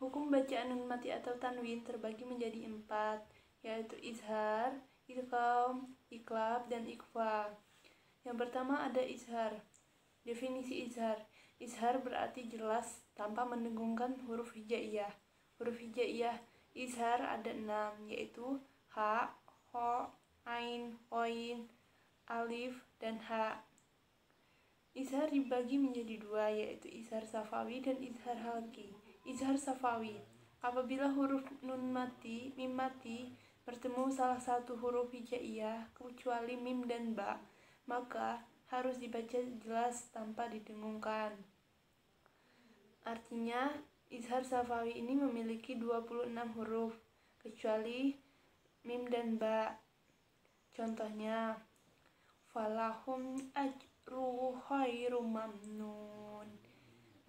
Hukum bacaan nun mati atau tanwin terbagi menjadi 4, yaitu izhar, idgham, iqlab, dan ikhfa. Yang pertama ada izhar. Definisi izhar. Izhar berarti jelas tanpa mendengungkan huruf hijaiyah. Huruf hijaiyah izhar ada 6, yaitu ha, ho, ain, ghain, alif, dan ha. Izhar dibagi menjadi 2, yaitu izhar safawi dan izhar halki. Izhar safawi, apabila huruf nun mati, mim mati bertemu salah satu huruf hijaiyah kecuali mim dan ba, maka harus dibaca jelas tanpa didengungkan. Artinya, izhar safawi ini memiliki 26 huruf kecuali mim dan ba. Contohnya, falahum ajru khairu mamnun.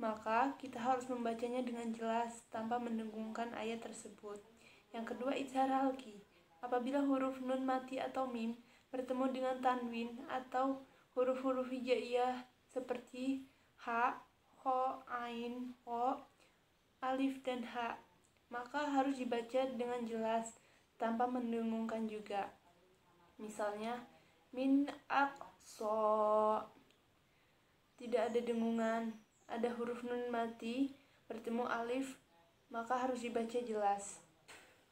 Maka kita harus membacanya dengan jelas tanpa mendengungkan ayat tersebut. Yang kedua, izhar halki. Apabila huruf nun mati atau mim bertemu dengan tanwin atau huruf-huruf hijaiyah seperti ha, ho, ain, ho, alif, dan ha, maka harus dibaca dengan jelas tanpa mendengungkan juga. Misalnya, min aqsa, tidak ada dengungan, ada huruf nun mati bertemu alif, maka harus dibaca jelas.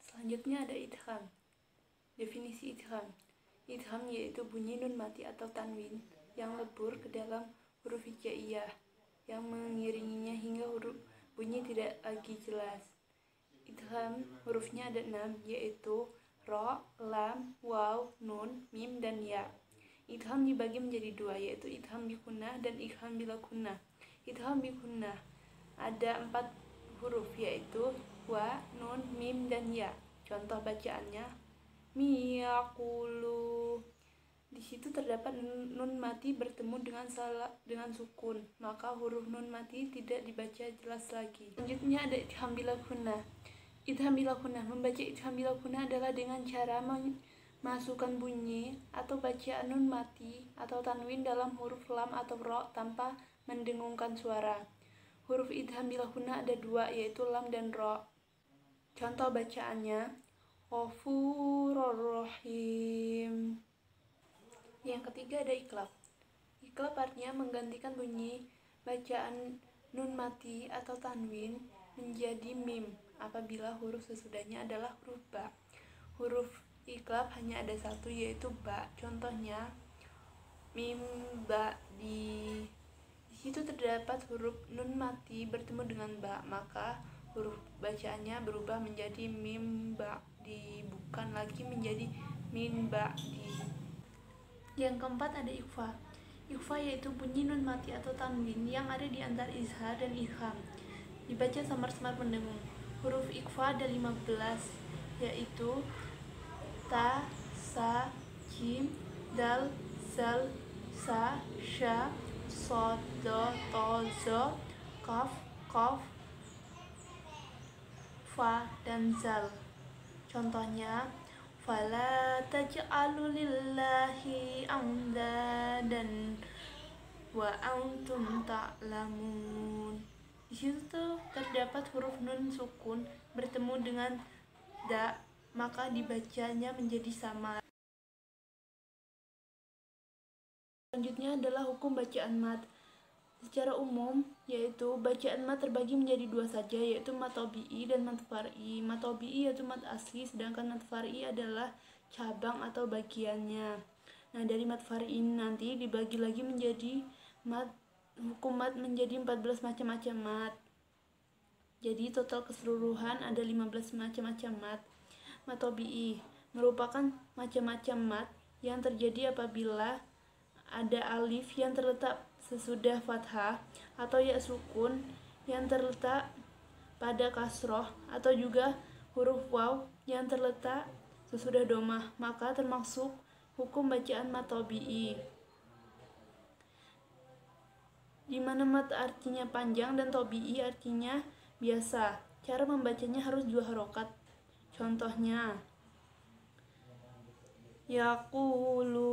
Selanjutnya ada idgham. Definisi idgham. Idgham yaitu bunyi nun mati atau tanwin yang lebur ke dalam huruf hijaiyah yang mengiringinya hingga huruf bunyi tidak lagi jelas. Idgham hurufnya ada 6, yaitu ro, lam, waw, nun, mim, dan ya. Idgham dibagi menjadi 2, yaitu idgham bi gunnah dan idgham bila gunnah. Idgham bi gunnah ada 4 huruf, yaitu wa, nun, mim, dan ya. Contoh bacaannya miyaqulu. Di situ terdapat nun mati bertemu dengan sukun, maka huruf nun mati tidak dibaca jelas lagi. Selanjutnya ada idgham bila gunnah. Idgham bila gunnah, membaca idgham bila gunnah adalah dengan cara masukkan bunyi atau bacaan nun mati atau tanwin dalam huruf lam atau ro tanpa mendengungkan suara. Huruf idgham bila gunnah ada 2, yaitu lam dan ro. Contoh bacaannya Ghafurur Rahim. Yang ketiga ada iqlab. Iqlab artinya menggantikan bunyi bacaan nun mati atau tanwin menjadi mim apabila huruf sesudahnya adalah huruf ba. Huruf iqlab hanya ada 1, yaitu ba. Contohnya mim ba di situ terdapat huruf nun mati bertemu dengan ba, maka huruf bacaannya berubah menjadi mim ba di, bukan lagi menjadi min ba di. Yang keempat ada ikhfa. Ikhfa yaitu bunyi nun mati atau tanwin yang ada di antara izhar dan idgham, dibaca samar-samar mendengung. Huruf ikhfa ada 15, yaitu ta, sa, jim, dal, zal, sa, sha, sod, do, to, zo, kaf, kof, fa, dan zal. Contohnya fala taj'alu lillahi amdadan wa antum ta'lamun. Di situ terdapat huruf nun sukun bertemu dengan da, maka dibacanya menjadi samar. Selanjutnya adalah hukum bacaan mat. Secara umum, yaitu bacaan mat terbagi menjadi 2 saja, yaitu mat tabi'i dan mat far'i. Mat tabi'i yaitu mat asli, sedangkan mat far'i adalah cabang atau bagiannya. Nah, dari mat far'i ini nanti dibagi lagi menjadi mat, hukum mat menjadi 14 macam-macam mat. Jadi total keseluruhan ada 15 macam-macam mat. Mat tabi'i merupakan macam-macam mat yang terjadi apabila ada alif yang terletak sesudah fathah atau ya sukun yang terletak pada kasroh atau juga huruf waw yang terletak sesudah domah, maka termasuk hukum bacaan mat tabi'i, di mana mat artinya panjang dan tabi'i artinya biasa. Cara membacanya harus 2 harokat. Contohnya yaqulu,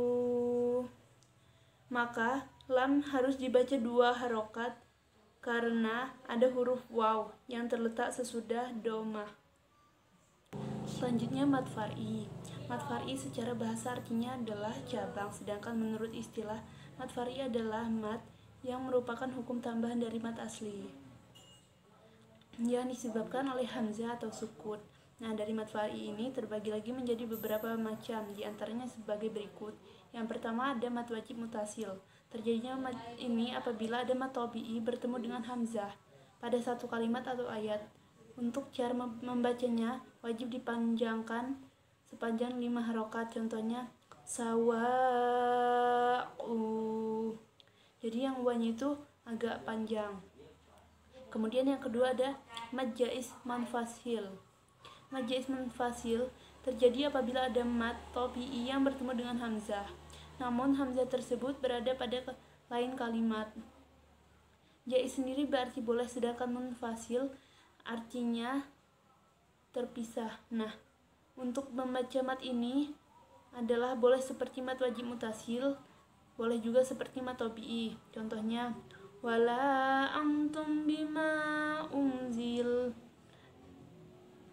maka lam harus dibaca 2 harokat karena ada huruf waw yang terletak sesudah domah. Selanjutnya mad far'i. Mad far'i secara bahasa artinya adalah cabang, sedangkan menurut istilah mad far'i adalah mad yang merupakan hukum tambahan dari mad asli yang disebabkan oleh hamzah atau sukun. Nah, dari mad far'i ini terbagi lagi menjadi beberapa macam, diantaranya sebagai berikut. Yang pertama ada mad wajib mutasil. Terjadinya mad ini apabila ada mad tabi'i bertemu dengan hamzah pada satu kalimat atau ayat. Untuk cara membacanya wajib dipanjangkan sepanjang 5 harokat. Contohnya sawa'u. Jadi yang wanya itu agak panjang. Kemudian yang kedua ada mad jaiz munfasil. Mad jaiz munfasil terjadi apabila ada mad tabi'i yang bertemu dengan hamzah, namun hamzah tersebut berada pada lain kalimat. Jaiz sendiri berarti boleh, sedangkan munfasil artinya terpisah. Nah, untuk membaca mad ini adalah boleh seperti mad wajib mutasil, boleh juga seperti mad tabi'i. Contohnya wala antum bima unzil.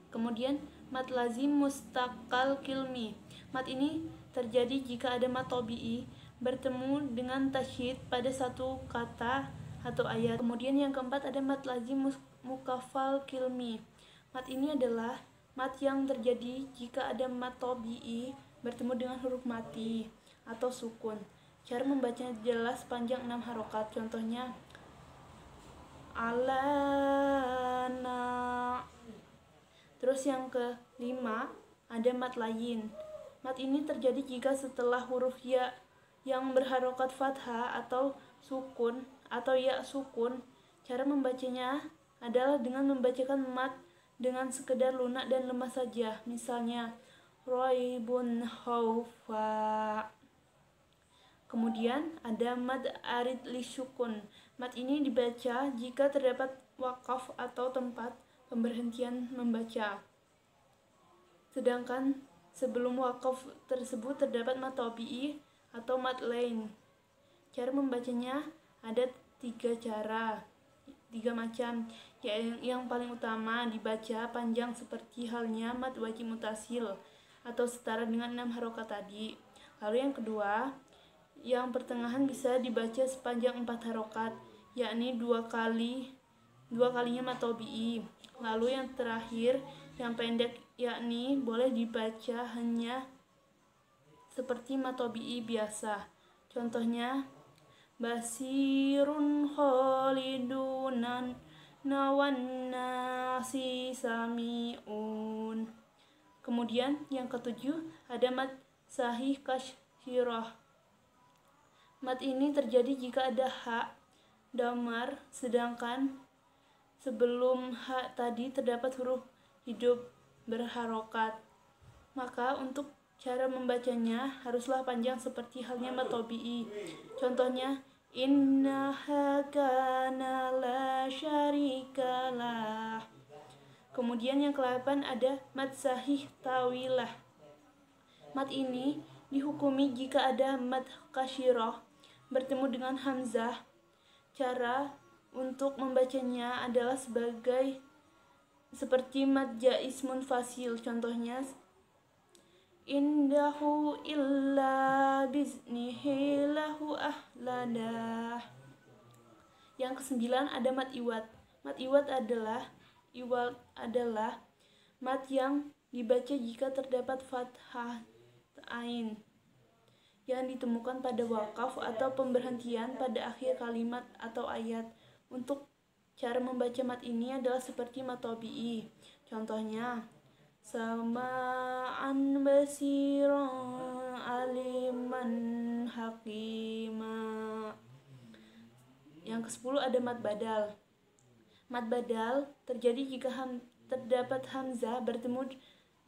Kemudian mad lazim mustaqal kilmi. Mad ini terjadi jika ada mad tabi'i bertemu dengan tasydid pada satu kata atau ayat. Kemudian yang keempat ada mad lazim mukafal kilmi. Mad ini adalah mad yang terjadi jika ada mad tabi'i bertemu dengan huruf mati atau sukun. Cara membacanya jelas panjang 6 harokat. Contohnya alana. Terus yang kelima ada mad layin. Mad ini terjadi jika setelah huruf ya yang berharokat fathah atau sukun atau ya sukun. Cara membacanya adalah dengan membacakan mad dengan sekedar lunak dan lemah saja. Misalnya roibun khaufa. Kemudian ada mad arid li sukun. Mad ini dibaca jika terdapat wakaf atau tempat pemberhentian membaca. Sedangkan sebelum wakaf tersebut terdapat mad tabi'i atau mad lain. Cara membacanya ada 3 macam. Yang paling utama dibaca panjang seperti halnya mad wajib mutasil atau setara dengan 6 harokat tadi. Lalu yang kedua, yang pertengahan bisa dibaca sepanjang 4 harokat, yakni 2 kalinya mad tabi'i. Lalu yang terakhir, yang pendek, yakni boleh dibaca hanya seperti mad tabi'i biasa. Contohnya basirun khalidunan nawan nasi sami'un. Kemudian yang ketujuh ada mad sahih kasyirah. Mad ini terjadi jika ada hak damar, sedangkan sebelum hak tadi terdapat huruf hidup berharokat. Maka untuk cara membacanya haruslah panjang seperti halnya mad tabi'i. Contohnya innaha kana la syarikalah. Kemudian yang ke-8 ada mad sahih tawilah. Mad ini dihukumi jika ada mad kasyirah bertemu dengan hamzah. Cara untuk membacanya adalah seperti mad jaiz munfasil. Contohnya indahu illa biznihi lahu ahladah. Yang ke-9 ada mad iwad. Mad iwad adalah mad yang dibaca jika terdapat fathah ain yang ditemukan pada wakaf atau pemberhentian pada akhir kalimat atau ayat. Untuk cara membaca mad ini adalah seperti mad tabi'i. Contohnya sama'an basiran aliman hakima. Yang ke-10 ada mad badal. Mad badal terjadi jika terdapat hamzah bertemu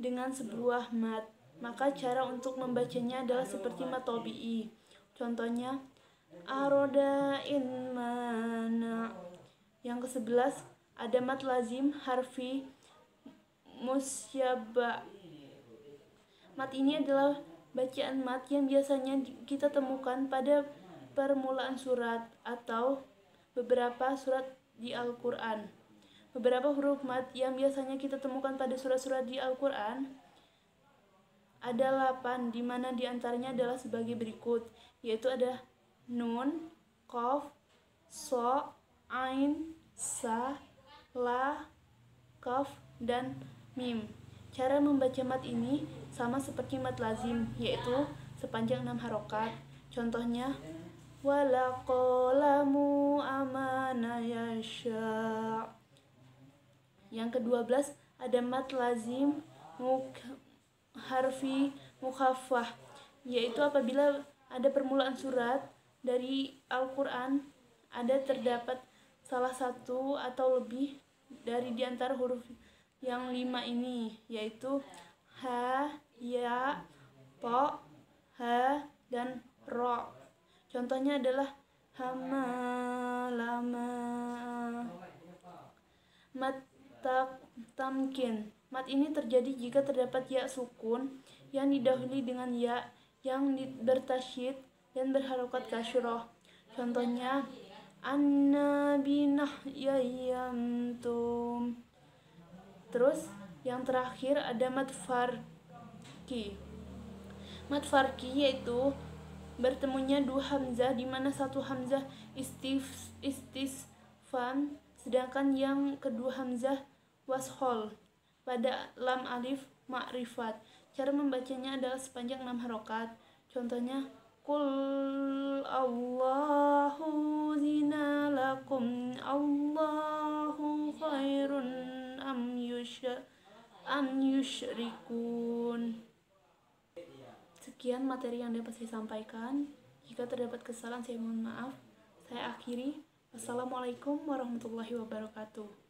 dengan sebuah mad. Maka cara untuk membacanya adalah seperti mad tabi'i. Contohnya aroda in mana. Yang ke-11 ada mad lazim harfi musyabba. Mad ini adalah bacaan mad yang biasanya kita temukan pada permulaan surat atau beberapa surat di Al-Quran. Beberapa huruf mat yang biasanya kita temukan pada surat-surat di Al-Quran ada 8, di mana diantaranya adalah sebagai berikut, yaitu ada nun, qaf, so, ain, sa, la, kaf, dan mim. Cara membaca mat ini sama seperti mat lazim, yaitu sepanjang 6 harokat. Contohnya, walaqalamu amana yasha. Yang ke-12 ada mat lazim harfi mukhaffah, yaitu apabila ada permulaan surat dari Al-Quran terdapat salah satu atau lebih dari diantara huruf yang 5 ini, yaitu ha, ya, to, ha, dan ro. Contohnya adalah hama, lama. Mat tamkin. Mat ini terjadi jika terdapat ya sukun yang didahului dengan ya yang bertasyid dan berharokat kasroh. Contohnya an-nabinah yayantum. Terus yang terakhir ada mat farki. Mat farki yaitu bertemunya 2 hamzah, di mana satu hamzah istifham sedangkan yang kedua hamzah washol pada lam alif ma'rifat. Cara membacanya adalah sepanjang 6 harokat. Contohnya Qul Allahu zina lakum Allahu khairun am yusyrikun. Sekian materi yang dapat saya sampaikan. Jika terdapat kesalahan saya mohon maaf. Saya akhiri. Wassalamualaikum warahmatullahi wabarakatuh.